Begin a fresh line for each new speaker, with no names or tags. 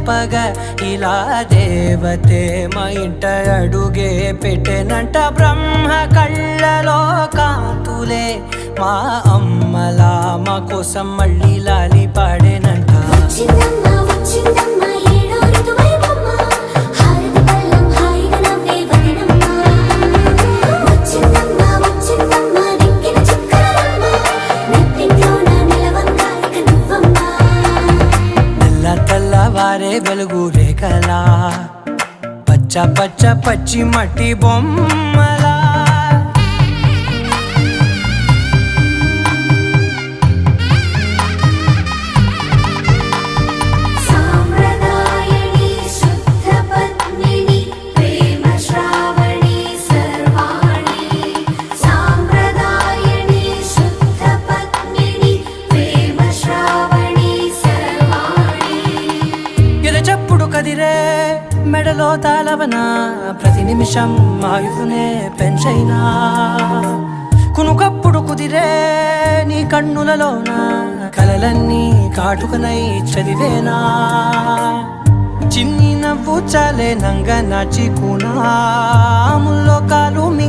పంపగా ఇలా దేవతే మా ఇంట అడుగే పెట్టెనంట బ్రహ్మ కళ్ళలో కాంతులే మా అమ్మలా మా కోసం మళ్ళీ లాలి పాడేనంట వారే వెలుగు రేఖలా పచ్చ పచ్చ పచ్చి మట్టి బొమ్మలా కదిరే మెడలో తాళవన ప్రతి నిమిషం ఆయువునే పెంచైనా కునుకప్పుడు కుదిరే నీ కన్నులలోన కలలన్నీ కాటుకనై చదివేనా చిన్ని నవ్వు చాలే నంగ నాచి కూనాముల్లో కాలు